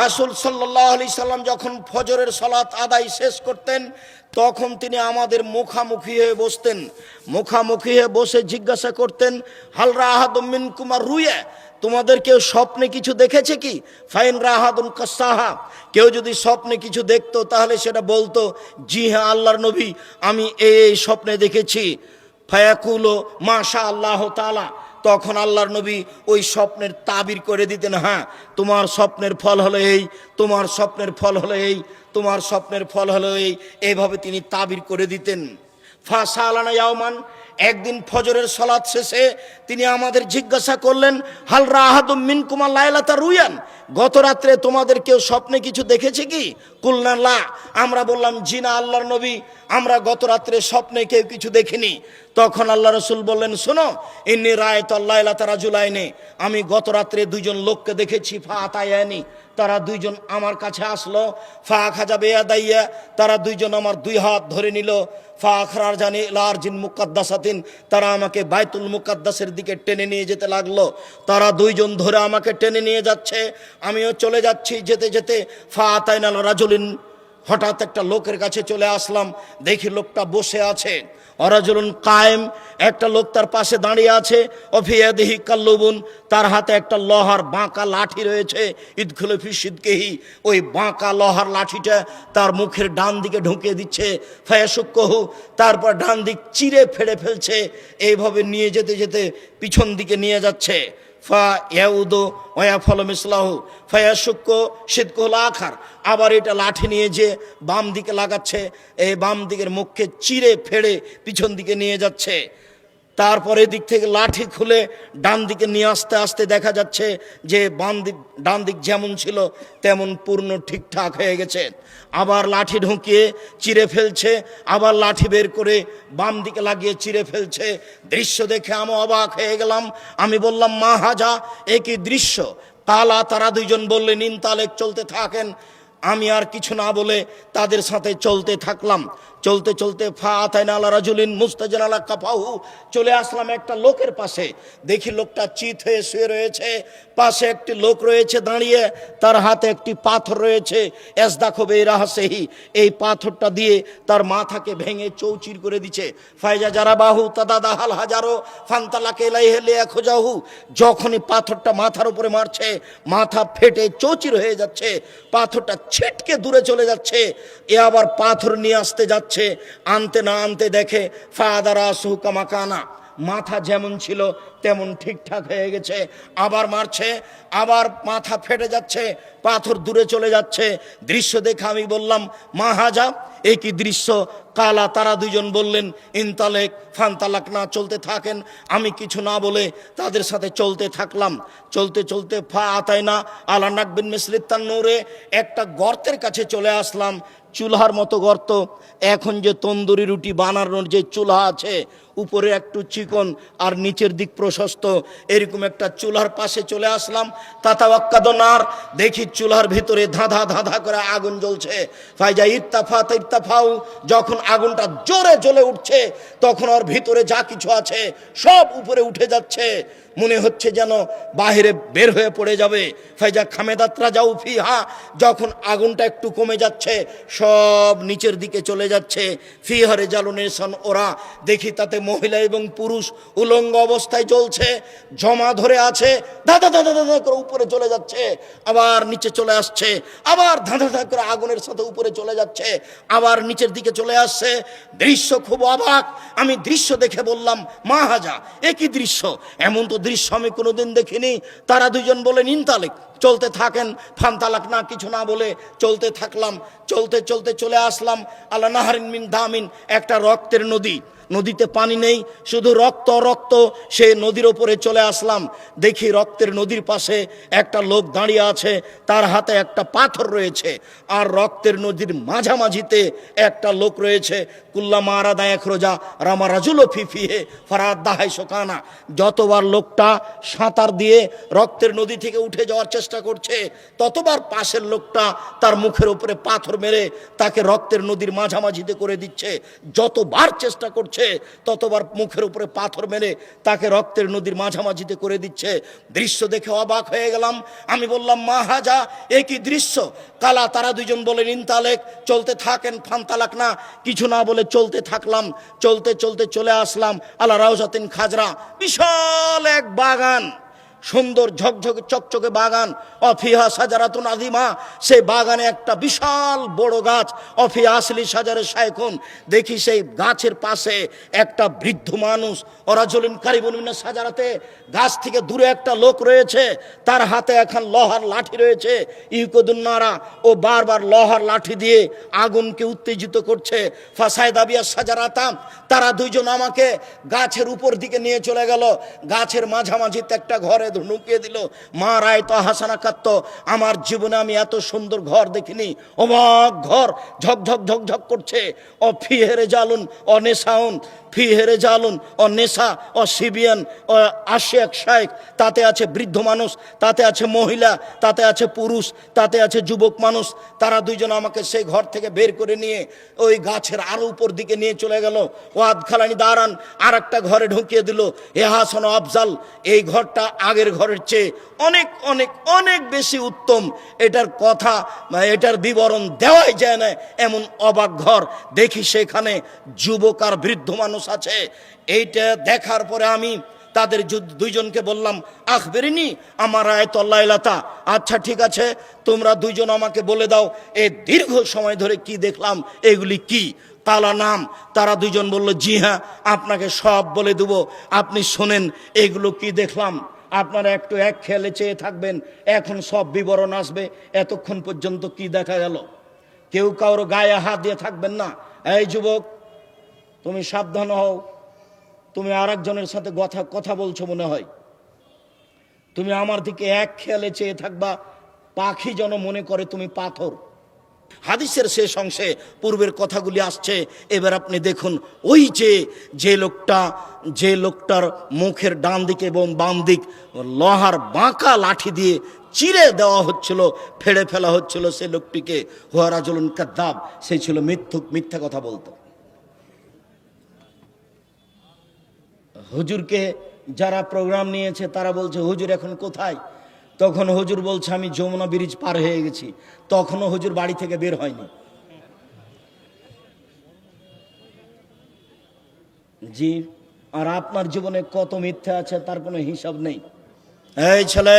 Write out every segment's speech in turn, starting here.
রাসূল সাল্লাল্লাহু আলাইহি সাল্লাম যখন ফজরের সালাত আদায় শেষ করতেন তখন তিনি আমাদের মুখামুখি হয়ে বসতেন। মুখামুখি হয়ে বসে জিজ্ঞাসা করতেন, হাল রাআহাদুম মিনকুম রুয়া, তোমাদের কেউ স্বপ্নে কিছু দেখেছে কি? ফাইন রাহাদুন কাসাহা, কেউ যদি স্বপ্নে কিছু দেখতো তাহলে সেটা বলতো, জি হ্যাঁ আল্লাহর নবী আমি এই স্বপ্নে দেখেছি। ফায়াকুলো মাশা আল্লাহ তাআলা, তখন আল্লাহর নবী ওই স্বপ্নের তাবির করে দিতেন, হ্যাঁ তোমার স্বপ্নের ফল হলো এই, তোমার স্বপ্নের ফল হলো এই, তোমার স্বপ্নের ফল হলো এই, এইভাবে তিনি তাবির করে দিতেন। ফাসালানা ইয়াওমান, একদিন ফজরের সালাত শেষে তিনি আমাদের জিজ্ঞাসা করলেন, হাল রাহাদুম মিনকুম লাইলাতা রুয়ান, গত রাত্রে তোমাদের কেউ স্বপ্নে কিছু দেখেছে কি? কুলনা লা, আমরা বললাম জি না আল্লাহর নবী, আমরা গত রাত্রে স্বপ্নে কেউ কিছু দেখিনি। তখন আল্লাহ রাসূল বললেন, শোনো, ইন্নী রাআইতু লাইলাতা রাজুলাইনি, আমি গত রাত্রে দুইজন লোককে দেখেছি। ফা আতায়ানি, তারা দুইজন আমার কাছে আসলো। ফা খাজাবে ইয়াদাইয়া, তারা দুইজন আমার দুই হাত ধরে নিল। ফা আখরার জানি লারজিন মুকাদ্দাসাতিন, তারা আমাকে বাইতুল মুকাদ্দাসের দিকে টেনে নিয়ে যেতে লাগলো। তারা দুইজন ধরে আমাকে টেনে নিয়ে যাচ্ছে, আমিও চলে যাচ্ছি। যেতে যেতে ফা আতাইনাল রাজুলিন, হঠাৎ একটা লোকের কাছে চলে আসলাম, দেখি লোকটা বসে আছে। অরাজুলুন কায়েম, একটা লোক তার পাশে দাঁড়িয়ে আছে। অফিয়াদিহি কাল্লুবুন, তার হাতে একটা লোহার বাঁকা লাঠি রয়েছে। ইদখুলু ফি সিদকিহি, ওই বাঁকা লোহার লাঠিটা তার মুখের ডান দিকে ঢুকিয়ে দিচ্ছে। ফায়াশুক্কুহু, তারপর ডান দিক চিরে ফেড়ে ফেলছে। এইভাবে নিয়ে যেতে যেতে পিছন দিকে নিয়ে যাচ্ছে। ফা ইয়াউদু ওয়াফালু মিসলাহু ফায়াশুক্কু সিদকুল আখার, আবার এটা লাঠি নিয়ে যে বাম দিকে লাগাচ্ছে, এই বাম দিকের মুখকে চিরে ফেড়ে পিছন দিকে নিয়ে যাচ্ছে। তারপরে দিক থেকে লাঠি খুলে ডান দিকে নিয়ে আসতে আসতে দেখা যাচ্ছে যে ডান দিক যেমন ছিল তেমন পূর্ণ ঠিকঠাক হয়ে গেছে। আবার লাঠি ঢুকিয়ে চিরে ফেলছে, আবার লাঠি বের করে বাম দিকে লাগিয়ে চিরে ফেলছে। দৃশ্য দেখে আমি অবাক হয়ে গেলাম। আমি বললাম, মা হাজা, এ কি দৃশ্য? কালা, তারা দুইজন বললেন, ইনতালেক, চলতে থাকেন। আমি আর কিছু না বলে তাদের সাথে চলতে থাকলাম। চলতে চলতে ফা আতাইনা আলা রাজুলিন মুস্তাজান আলা কাফাহু, চলে আসলাম একটা লোকের পাশে। দেখি লোকটা চিত হয়ে শুয়ে রয়েছে, পাশে একটি লোক রয়েছে দাঁড়িয়ে, তার হাতে একটি পাথর রয়েছে। এসদাখবে রাহসেহি, এই পাথরটা দিয়ে তার মাথাকে ভেঙে চৌচির করে দিচ্ছে। ফায়জা যারা বাহু তাদাদাহাল হাজারো ফান্তালাকে লাইহে লিয়াখুজাহু, যখনই পাথরটা মাথার উপরে মারছে মাথা ফেটে চৌচির হয়ে যাচ্ছে, পাথরটা ছিটকে দূরে চলে যাচ্ছে। এ আবার পাথর নিয়ে আসতে যাচ্ছে, আনতে না আনতে দেখে ফাদারা সুকামাকানা, মাথা যেমন ছিল তেমন ঠিকঠাক হয়ে গেছে। আবার মারছে, আবার মাথা ফেটে যাচ্ছে, পাথর দূরে চলে যাচ্ছে। দৃশ্য দেখে আমি বললাম, মা হাজা, এ কি দৃশ্য? কালা, তারা দুইজন বললেন, ইনতালেক ফান্তালাক, না, চলতে থাকেন। আমি কিছু না বলে তাদের সাথে চলতে থাকলাম। চলতে চলতে ফা আতাইনা আলা নাকবিন মিসলিত তান্নুরে, একটা গর্তের কাছে চলে আসলাম, চুলার মতো গর্ত। এখন যে তন্দুরি রুটি বানানোর যে চুলা আছে, উপরে একটু চিকন আর নিচের দিক প্রশস্ত, এরকম একটা চুলার পাশে চলে আসলাম। তাতাওয়াক্কাদনার, দেখি চুলার ভিতরে ধাঁধা ধাঁধা করে আগুন জ্বলছে। ফাইজা ইত্তাফাউ, যখন আগুনটা জোরে জ্বলে উঠছে তখন ওর ভিতরে যা কিছু আছে সব উপরে উঠে যাচ্ছে, মনে হচ্ছে যেন বাহিরে বের হয়ে পড়ে যাবে। ফাইজা খামেদাতরা যাও ফিহা, যখন আগুনটা একটু কমে যাচ্ছে সব নিচের দিকে চলে যাচ্ছে। ফিহারে জালুনেশন, ওরা দেখি তাতে মহিলা এবং পুরুষ উলঙ্গ অবস্থায় জ্বলছে, জমা ধরে আছে, ধাঁধা ধাঁধা ধাঁধা করে উপরে চলে যাচ্ছে, আবার নিচে চলে আসছে, আবার ধাঁধা ধাঁধা করে আগুনের সাথে উপরে চলে যাচ্ছে, আবার নিচের দিকে চলে আসছে। দৃশ্য খুব অবাক। আমি দৃশ্য দেখে বললাম, মা হাজা, এ কি দৃশ্য? এমন তো দৃশ্য আমি কোনোদিন দেখিনি। তারা দুইজন বলেন, ইনতালেক, চলতে থাকেন। ফান্তালাক, না, কিছু না বলে চলতে থাকলাম। চলতে চলতে চলে আসলাম আলা নাহারিন মিন দামিন, একটা রক্তের নদী। নদীতে পানি নেই, শুধু রক্ত রক্ত। সে নদীর ওপরে চলে আসলাম, দেখি রক্তের নদীর পাশে একটা লোক দাঁড়িয়ে আছে, তার হাতে একটা পাথর রয়েছে, আর রক্তের নদীর মাঝামাঝিতে একটা লোক রয়েছে। কুল্লা মারা দায়াক রোজা রামা রাজুলো ফিফিহে ফারাদ দাহাই শোকানা, যতবার লোকটা সাঁতার দিয়ে রক্তের নদী থেকে উঠে যাওয়ার চেষ্টা করছে ততবার পাশের লোকটা তার মুখের উপরে পাথর মেরে তাকে রক্তের নদীর মাঝামাঝিতে করে দিচ্ছে। যতবার চেষ্টা করছে করছে ততবার মুখের উপরে পাথর মেরে তাকে রক্তের নদীর মাঝামাঝিতে করে দিচ্ছে। দৃশ্য দেখে অবাক হয়ে গেলাম। আমি বললাম, মা হাজা, এ কি দৃশ্য? কালা তারা দুজন বলেন ইনতালেক, চলতে থাকেন, ফান্তালাক না। কিছু না বলে চলতে থাকলাম। চলতে চলতে চলে আসলাম আলা রাউজাতিন খাজরা, বিশাল এক বাগান, সুন্দর ঝকঝকে চকচকে বাগান। অফিহা সাজারাতুন আযিমা, সেই বাগানে একটা বিশাল বড় গাছ। অফি আসলি সাজারে শায়খুন, দেখি সেই গাছের পাশে একটা বৃদ্ধ মানুষ। ওরাজুলিন কারিবুন মিনাস সাজারাতে, গাছ থেকে দূরে একটা লোক রয়েছে, তার হাতে এখন লোহার লাঠি রয়েছে। ইউকুদুন নারা, ও বারবার লোহার লাঠি দিয়ে আগুনকে উত্তেজিত করছে। ফাসায়দাবিয়া সাজারাতাম, তারা দুইজন আমাকে গাছের উপর দিকে নিয়ে চলে গেল। গাছের মাঝামাঝিতে একটা ঘরে ঢুকিয়ে দিল। মা রায় তো হাসানা কাত্ত, আমার জীবনে আমি এত সুন্দর ঘর দেখিনি। অবাক ঘর, ঝকঝক ঝকঝক করছে। ও ফিহেরে জালুন ও নেশাউন, ফিহেরে জালুন ও নেশা ও সিবিয়ান ও আশিয়াক শাইখ, তাতে আছে বৃদ্ধ মানুষ, তাতে আছে মহিলা, তাতে আছে পুরুষ, তাতে আছে যুবক মানুষ। তারা দুইজন আমাকে সেই ঘর থেকে বের করে নিয়ে ওই গাছের আরো উপর দিকে নিয়ে চলে গেল। ওয়াদ খালানি দাঁড়ান, আর একটা ঘরে ঢুকিয়ে দিল। এ হাসান আফজাল, এই ঘরটা আগের ঘরের চেয়ে অনেক অনেক অনেক বেশি উত্তম। এটার কথা, এটার বিবরণ দেওয়াই যায় না, এমন অবাক ঘর। দেখি সেখানে যুবক আর বৃদ্ধ মানুষ আছে। এইটা দেখার পরে আমি তাদের দুইজনকে বললাম, আখবেরিনি আমার আয়াতুল্লাহ। আচ্ছা ঠিক আছে, তোমরা দুইজন আমাকে বলে দাও, এই দীর্ঘ সময় ধরে কি দেখলাম এগুলি কি? তালা নাম, তারা দুইজন বলল, জি হ্যাঁ, আপনাকে সব বলে দেবো, আপনি শোনেন এগুলো কি দেখলাম। আপনারা একটু এক খেয়ালে চেয়ে থাকবেন, এখন সব বিবরণ আসবে। এতক্ষণ পর্যন্ত কি দেখা গেল? কেউ কারো গায়ে হাত দিয়ে থাকবেন না। এই যুবক, তুমি সাবধান হও, তুমি আর একজনের সাথে কথা বলছো মনে হয়। তুমি আমার দিকে এক খেয়ালে চেয়ে থাকবা, পাখি যেন মনে করে তুমি পাথর। হাদিসের শেষ অংশে পূর্বের কথাগুলি আসছে। এবার আপনি দেখুন, ওই যে লোকটার মুখের ডান দিকে এবং বাম দিক লোহার বাঁকা লাঠি দিয়ে চিরে দেওয়া হচ্ছিল, ফেড়ে ফেলা হচ্ছিল, সে লোকটিকে হুয়া রাজুলুন কাদ্দাব, সে ছিল মিথ্যুক, মিথ্যা কথা বলতো। হুজুরকে যারা প্রোগ্রাম নিয়েছে তারা বলছে, হুজুর এখন কোথায়? তখন হুজুর বলছে, আমি যমুনা ব্রিজ পার হয়ে গেছি। তখনও হুজুর বাড়ি থেকে বের হয়নি। জি, আর আপনার জীবনে কত মিথ্যা আছে তার কোনো হিসাব নেই। এই ছেলে,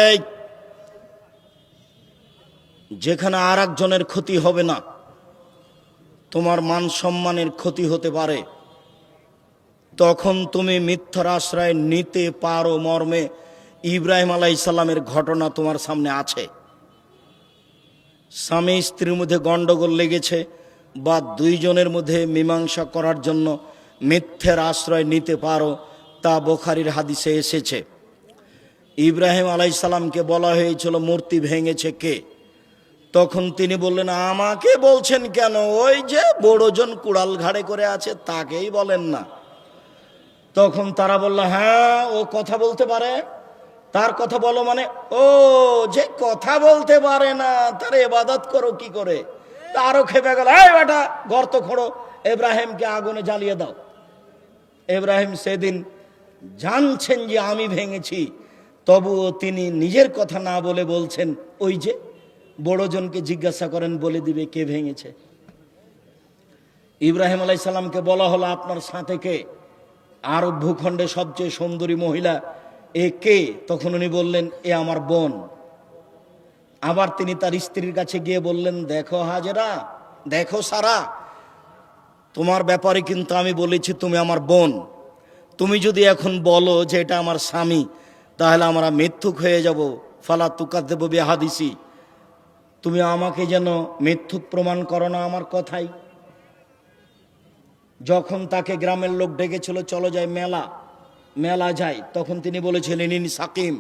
যেখানে আর একজনের ক্ষতি হবে না, তোমার মান সম্মানের ক্ষতি হতে পারে, তখন তুমি মিথ্যার আশ্রয় নিতে পারো মর্মে ইব্রাহিম আলাইহিস সালামের ঘটনা তোমার সামনে আছে। স্বামী স্ত্রীর মধ্যে গন্ডগোল লেগেছে বা দুইজনের মধ্যে মীমাংসা করার জন্য মিথ্যার আশ্রয় নিতে পারো, তা বুখারীর হাদিসে এসেছে। ইব্রাহিম আলাইহিস সালামকে বলা হয়েছিল, মূর্তি ভেঙেছে কে? তখন তিনি বললেন, আমাকে বলছেন কেন? ওই যে বড়জন কুড়াল ঘাড়ে করে আছে, তাকেই বলেন না। তখন তারা বলল, হ্যাঁ, ও কথা বলতে পারে। তার কথা বলো মানে? ও যে কথা বলতে পারে না, তার ইবাদত করো কি করে? আরো খেপে গেল, এই বেটা, গর্ত খোঁড়ো, ইব্রাহিমকে আগুনে জ্বালিয়ে দাও। ইব্রাহিম সেদিন জানছেন যে আমি ভেঙেছি, তবুও তিনি নিজের কথা না বলে বলছেন, ওই যে বড়জনকে জিজ্ঞাসা করেন, বলে দিবে কে ভেঙেছে। ইব্রাহিম আলাইহিস সালামকে বলা হলো, আপনার সাথে কে? আরব ভূখণ্ডে সবচেয়ে সুন্দরী মহিলা, এ কে? তখন উনি বললেন, এ আমার বোন। আবার তিনি তার স্ত্রীর কাছে গিয়ে বললেন, দেখো হাজেরা, দেখো সারা, তোমার ব্যাপারে কিন্তু আমি বলেছি তুমি আমার বোন। তুমি যদি এখন বলো যে এটা আমার স্বামী, তাহলে আমরা মিথ্যুক হয়ে যাব। ফালা তুকাদ্দিবু বিহাদিসি, তুমি আমাকে যেন মিথ্যুক প্রমাণ করো না আমার কথাই। যখন তাকে গ্রামের লোক ডেকেছিল, চলো যাই মেলা যাই, তখন তিনি বলেছিলেন, ইনি সাকিম,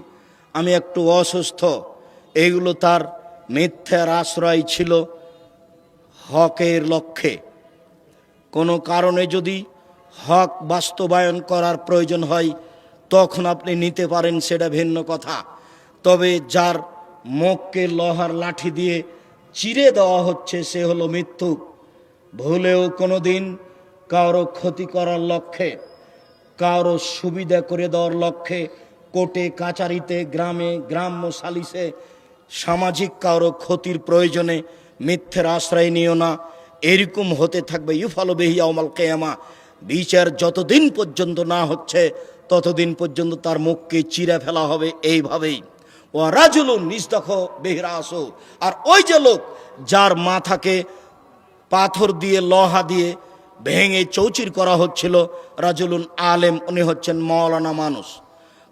আমি একটু অসুস্থ। এইগুলো তার মিথ্যার আশ্রয় ছিল হকের লক্ষ্যে। কোনো কারণে যদি হক বাস্তবায়ন করার প্রয়োজন হয়, তখন আপনি নিতে পারেন, সেটা ভিন্ন কথা। তবে যার মুখকে লোহার লাঠি দিয়ে চিরে দেওয়া হচ্ছে, সে হলো মিথ্যুক। ভুলেও কোনো দিন কারো ক্ষতি করার লক্ষ্যে, কারো সুবিধা করে দেওয়ার লক্ষ্যে কোর্টে কাচারিতে গ্রামে গ্রাম্য সালিসে সামাজিক কারো ক্ষতির প্রয়োজনে মিথ্যের আশ্রয় নিও না। এরকম হতে থাকবে ইউফালু বিহি ইয়াউমাল কিয়ামা। বিচার যতদিন পর্যন্ত না হচ্ছে ততদিন পর্যন্ত তার মুখকে চিরে ফেলা হবে এইভাবেই। ও রাজুলুন নিস্তাখ বেহরাসু, আর ওই যে লোক যার মাথাকে পাথর দিয়ে লোহা দিয়ে ভেঙে চৌচির করা হচ্ছিল, রাজুলুন আলেম, উনি হচ্ছেন মাওলানা মানুষ,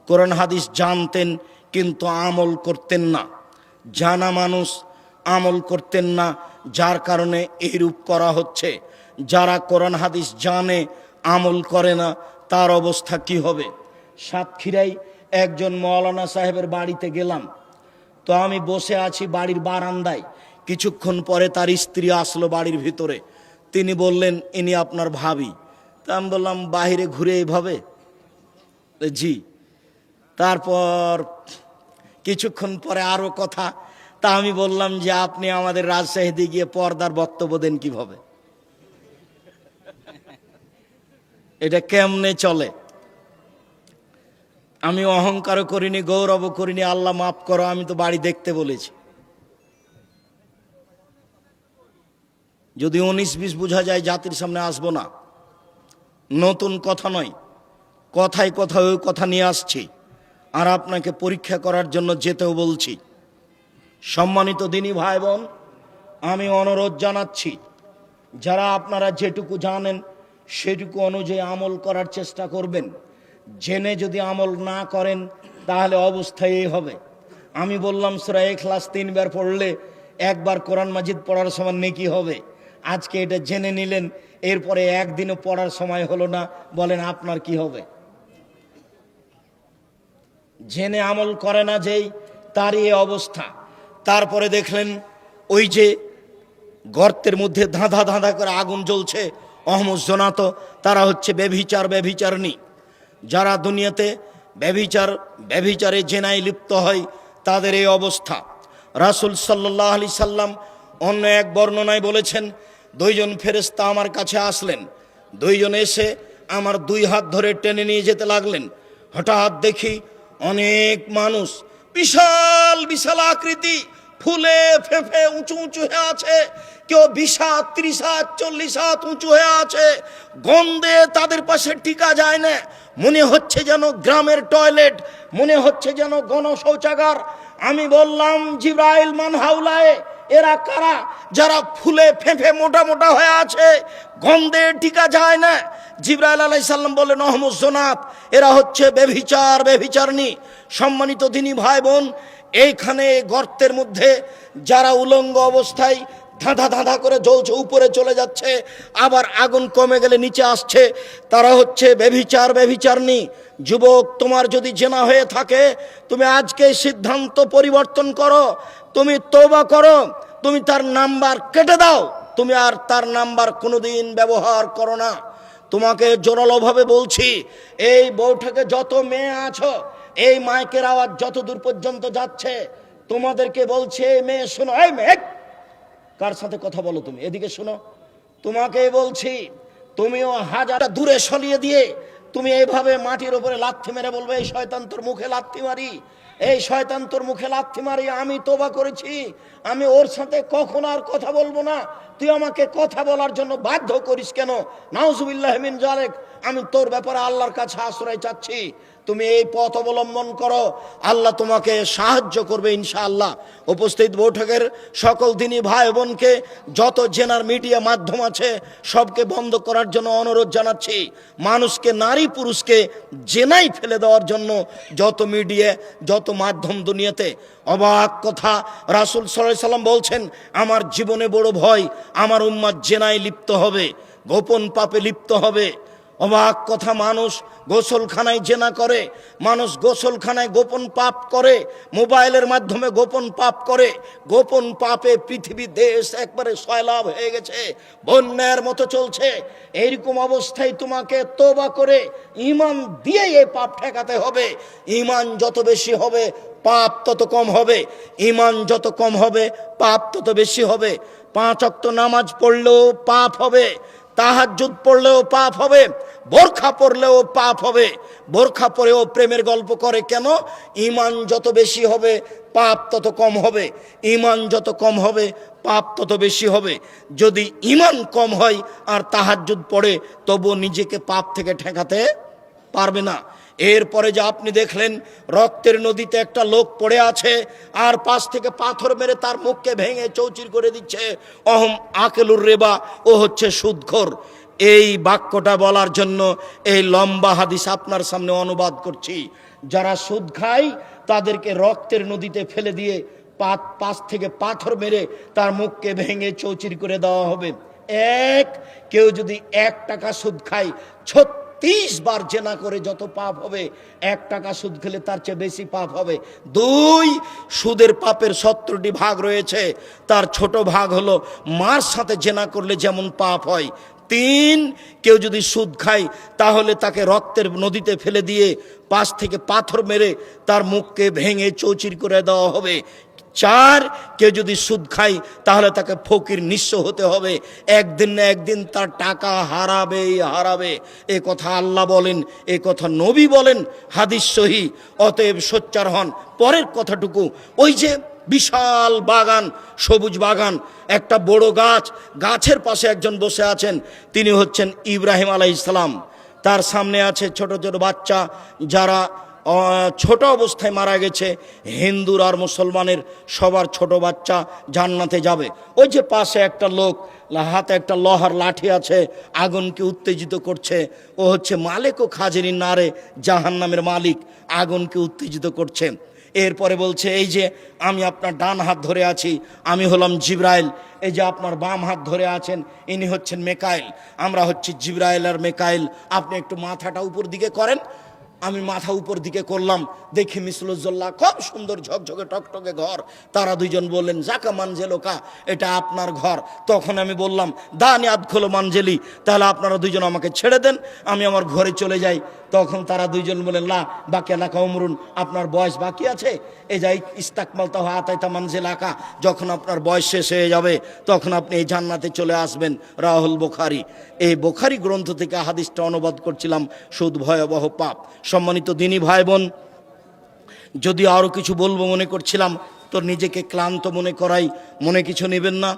কোরআন হাদিস জানতেন কিন্তু আমল করতেন না, জানা মানুষ আমল করতেন না, যার কারণে এইরূপ করা হচ্ছে। যারা কোরআন হাদিস জানে আমল করে না তার অবস্থা কি হবে? সাতক্ষীরায় একজন মাওলানা সাহেবের বাড়িতে গেলাম, তো আমি বসে আছি বাড়ির বারান্দায়। কিছুক্ষণ পরে তার স্ত্রী আসলো বাড়ির ভিতরে। তিনি বললেন, ইনি আপনার ভাবি। তা আমি বললাম, বাহিরে ঘুরে এইভাবে? জি। তারপর কিছুক্ষণ পরে আরো কথা। তা আমি বললাম যে আপনি আমাদের রাজশাহীতে গিয়ে পর্দার বক্তব্য দেন কিভাবে? এটা কেমনে চলে? আমি অহংকারও করিনি, গৌরবও করিনি, আল্লাহ মাফ করো, আমি তো বাড়ি দেখতে বলেছি। যদি 19-20 বোঝা যায় জাতির সামনে আসবো না। নতুন কথা নয়, কথায় কথায় ওই কথা নিয়ে আসছি, আর আপনাকে পরীক্ষা করার জন্য যেতেও বলছি। সম্মানিত দিনী ভাই বোন, আমি অনুরোধ জানাচ্ছি, যারা আপনারা যেটুকু জানেন সেটুকু অনুযায়ী আমল করার চেষ্টা করবেন। জেনে যদি আমল না করেন তাহলে অবস্থা এই হবে। আমি বললাম সূরা ইখলাস 3 বার পড়লে একবার কোরআন মাজিদ পড়ার সমান নেকি হবে। আজকে এটা জেনে নিলেন, এরপরে একদিনও পড়ার সময় হলো না, বলেন আপনার কি হবে? জেনে আমল করে না যেই, তারই এই অবস্থা। তারপরে দেখলেন ওই যে গর্তের মধ্যে ধাঁধা ধাঁধা করে আগুন জ্বলছে, অহমদ জনাত, তারা হচ্ছে ব্যভিচারণী। যারা দুনিয়াতে ব্যভিচারে জেনায় লিপ্ত হয় তাদের এই অবস্থা। রাসূল সাল্লাল্লাহু আলাইহি সাল্লাম অন্য এক বর্ণনায় বলেছেন, 2 জন ফেরেশতা আমার কাছে আসলেন। 2 জন এসে আমার 2 হাত ধরে টেনে নিয়ে যেতে লাগলেন। হঠাৎ দেখি অনেক মানুষ, বিশাল বিশাল আকৃতি, ফুলে ফেঁপে উঁচু উঁচু হয়ে আছে, কেউ 20 হাত 30 হাত 40 হাত উঁচু হয়ে আছে। গন্ধে তাদের পাশে টিকা যায় না, মনে হচ্ছে যেন গ্রামের টয়লেট, মনে হচ্ছে যেন গণ শৌচাগার। আমি বললাম, জিব্রাইল মান হাউলায়ে, এরা কারা? যারা ফুলে ফেঁপে মোটা মোটা হয়ে আছে, গন্ধে টিকা যায় না। জিব্রাইল আলাইহিস সালাম বলেন, অহমদ জনাত, এরা হচ্ছে ব্যভিচারণী। সম্মানিত দিনী ভাই বোন, এইখানে গর্তের মধ্যে যারা উলঙ্গ অবস্থায় ধাঁধা ধাঁধা করে জ্বলছে, উপরে চলে যাচ্ছে, আবার আগুন কমে গেলে নিচে আসছে, তারা হচ্ছে ব্যভিচারণী। যুবক, তোমার যদি জেনা হয়ে থাকে, তুমি আজকে সিদ্ধান্ত পরিবর্তন করো, তুমি তওবা করো, তুমি তার নাম্বার কেটে দাও, তুমি আর তার নাম্বার কোনোদিন ব্যবহার করো না। তোমাকে জোরালোভাবে বলছি, এই বউঠাকে যত মেয়ে আছো, এই মাইকের আওয়াজ যত দূর পর্যন্ত যাচ্ছে, তোমাদেরকে বলছে, মেয়ে শোনো, এই মেয়ে, কার সাথে কথা বলো তুমি? এদিকে শোনো, তোমাকে বলছি, তুমিও হাজারটা দূরে সরিয়ে দিয়ে তুমি এইভাবে মাটির উপরে লাথি মেরে বলবে, এই শয়তান তোর মুখে লাথি মারি, এই শয়তান তোর মুখে লাথি মারি, আমি তওবা করেছি, আমি ওর সাথে কখনো আর কথা বলবো না, তুই আমাকে কথা বলার জন্য বাধ্য করিস কেন? নাউজুবিল্লাহি মিন যালিক, আমি তোর ব্যাপারে আল্লাহর কাছে আশ্রয় চাচ্ছি। তুমি এই পথ অবলম্বন করো, আল্লাহ তোমাকে সাহায্য করবে ইনশাআল্লাহ। উপস্থিত বৈঠকের সকল দিনী ভাই বোনকে, যত জেনার মিডিয়া মাধ্যম আছে সবকে বন্ধ করার জন্য অনুরোধ জানাচ্ছি। মানুষকে, নারী পুরুষকে জেনাই ফেলে দেওয়ার জন্য যত মিডিয়া, যত মাধ্যম দুনিয়াতে। অবাক কথা, রাসূল সাল্লাল্লাহু আলাইহি সাল্লাম বলছেন, আমার জীবনে বড় ভয়, আমার উম্মাত জেনায় লিপ্ত হবে, গোপন পাপে লিপ্ত হবে। অবাক কথা, মানুষ গোসলখানায় জেনা করে, মানুষ গোসলখানায় গোপন পাপ করে, মোবাইলের মাধ্যমে গোপন পাপ করে। গোপন পাপে পৃথিবী দেশ একবারে সয়লাভ হয়ে গেছে, বন্যার মতো চলছে। এইরকম অবস্থায় তোমাকে তওবা করে ঈমান দিয়ে এই পাপ ঠেকাতে হবে। ঈমান যত বেশি হবে পাপ তত কম হবে, ঈমান যত কম হবে পাপ তত বেশি হবে। 5 ওয়াক্ত নামাজ পড়লেও পাপ হবে, তাহাজ্জুদ পড়লেও পাপ হবে, বোরখা পরলেও পাপ হবে। বোরখা পরেও প্রেমের গল্প করে কেন? ঈমান যত বেশি হবে পাপ তত কম হবে, ঈমান যত কম হবে পাপ তত বেশি হবে। যদি ঈমান কম হয় আর তাহাজ্জুদ পড়ে, তবু নিজেকে পাপ থেকে ঠেকাতে পারবে না। এরপরে যে আপনি দেখলেন রক্তের নদীতে একটা লোক পড়ে আছে, আর পাশ থেকে পাথর মেরে তার মুখকে ভেঙে চৌচির করে দিচ্ছে, অহম আকেলুর রেবা, ও হচ্ছে সুদখোর। এই বাক্যটা বলার জন্য এই লম্বা হাদিস আপনার সামনে অনুবাদ করছি। যারা সুদ খায় তাদেরকে রক্তের নদীতে ফেলে দিয়ে পাশ থেকে পাথর মেরে তার মুখকে ভেঙে চৌচির করে দেওয়া হবে। এক, কেউ যদি 1 টাকা সুদ খায়, 36 বার জেনা করে যত পাপ হবে, 1 টাকা সুদ খেলে তার চেয়ে বেশি পাপ হবে। 2, সুদের পাপের 70টি ভাগ রয়েছে, তার ছোট ভাগ হলো মার সাথে জেনা করলে যেমন পাপ হয়। 3, কেউ যদি সুদ খায় তাহলে তাকে রক্তের নদীতে ফেলে দিয়ে পাশ থেকে পাথর মেরে তার মুখকে ভেঙে চৌচির করে দেওয়া হবে। 4, কেউ যদি সুদ খায় তাহলে তাকে ফকির নিঃস্ব হতে হবে, একদিন না একদিন তার টাকা হারাবেই হারাবে। এ কথা আল্লাহ বলেন, এ কথা নবী বলেন, হাদিস সহি। অতএব সোচ্চার হন। পরের কথাটুকু, ওই যে বিশাল বাগান, সবুজ বাগান, একটা বড় গাছ, গাছের পাশে একজন বসে আছেন, তিনি হচ্ছেন ইব্রাহিম আলাইহিস সালাম। তার সামনে আছে ছোট ছোট বাচ্চা, যারা ছোট অবস্থায় মারা গেছে। হিন্দুর আর মুসলমানের সবার ছোট বাচ্চা জান্নাতে যাবে। ওই যে পাশে একটা লোক, হাতে একটা লোহার লাঠি আছে, আগুনকে উত্তেজিত করছে। ও হচ্ছে মালিক ও খাজিনী নারে জাহান্নামের মালিক, আগুনকে উত্তেজিত করছে। এরপরে বলছে, এই যে আমি আপনার ডান হাত ধরে আছি, আমি হলাম জিব্রাইল। এই যে আপনার বাম হাত ধরে আছেন, ইনি হচ্ছেন মেকাইল। আমরা হচ্ছি জিব্রাইল আর মেকাইল। আপনি একটু মাথাটা উপর দিকে করেন। আমি মাথা উপর দিকে করলাম, দেখি মিসলুজ্জল্লাহ, খুব সুন্দর ঝকঝকে টকটকে ঘর। তারা দুইজন বললেন, জাকা মানজেলোকা, এটা আপনার ঘর। তখন আমি বললাম, দানি আদখলো মানজেলি, তাহলে আপনারা দুইজন আমাকে ছেড়ে দেন, আমি আমার ঘরে চলে যাই। তখন তারা দুইজন বলেন, লা বাকি এলাকা উমরুন, আপনার বয়স বাকি আছে। এই যাই ইস্তাকমালতা আতাইতা মানজেলাকা, যখন আপনার বয়স শেষ হয়ে যাবে তখন আপনি এই জান্নাতে চলে আসবেন। রাহুল বুখারী। এই বুখারী গ্রন্থ থেকে হাদিসটা অনুবাদ করছিলাম, সুদ ভয়াবহ পাপ। সম্মানিত দিনী ভাই বোন, যদি আরও কিছু বলবো মনে করছিলাম, তো নিজেকে ক্লান্ত মনে করাই, মনে কিছু নেবেন না।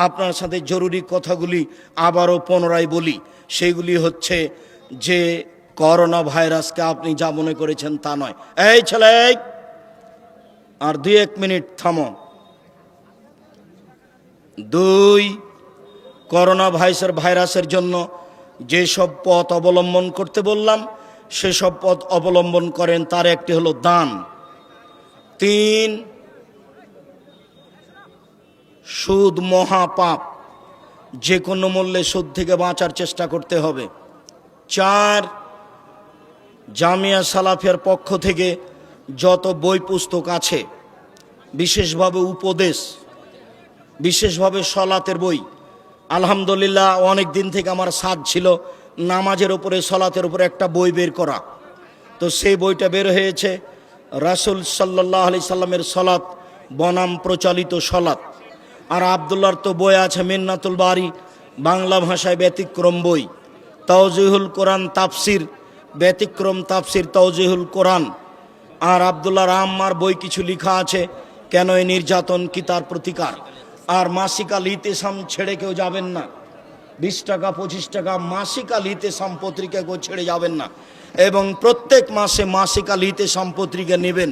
আপনার সাথে জরুরি কথাগুলি আবারও পুনরায় বলি। সেইগুলি হচ্ছে যে করোনা ভাইরাসকে আপনি যা মনে করেছেন তা নয়। এই ছেলে, আর 2-1 মিনিট থামো। 2, করোনা ভাইরাসের জন্য যেসব পথ অবলম্বন করতে বললাম সেসব পথ অবলম্বন করেন। তার একটি হলো দান। 3, সুদ মহাপাপ, যে কোনো মূল্যে সুদ থেকে বাঁচার চেষ্টা করতে হবে। 4, জামিয়া সালাফিয়ার পক্ষ থেকে যত বই পুস্তক আছে, বিশেষভাবে উপদেশ, বিশেষভাবে সলাতের বই, আলহামদুলিল্লাহ অনেক দিন থেকে আমার সাধ ছিল নামাজের উপরে, সলাতের উপরে একটা বই বের করা। তো সেই বইটা বের হয়েছে, রাসূল সাল্লাল্লাহু আলাইহি সাল্লামের সলাত বনাম প্রচলিত সলাত। আর আবদুল্লাহর তো বই আছে মিন্নাতুল বারি, বাংলা ভাষায় ব্যতিক্রম বই। তাওজিহুল কোরআন তাফসির, ব্যতিক্রম তাফসির তাওজিহুল কোরআন। আর আবদুল্লাহর আম্মার বই কিছু লেখা আছে, কেন এই নির্যাতন, কি তার প্রতিকার। আর মাসিক আল ইতিসাম ছেড়ে কেউ যাবেন না। 20 টাকা 25 টাকা মাসিক আল ইতিসাম পত্রিকা কেউ ছেড়ে যাবেন না, এবং প্রত্যেক মাসে মাসিক আল ইতিসাম পত্রিকা নেবেন।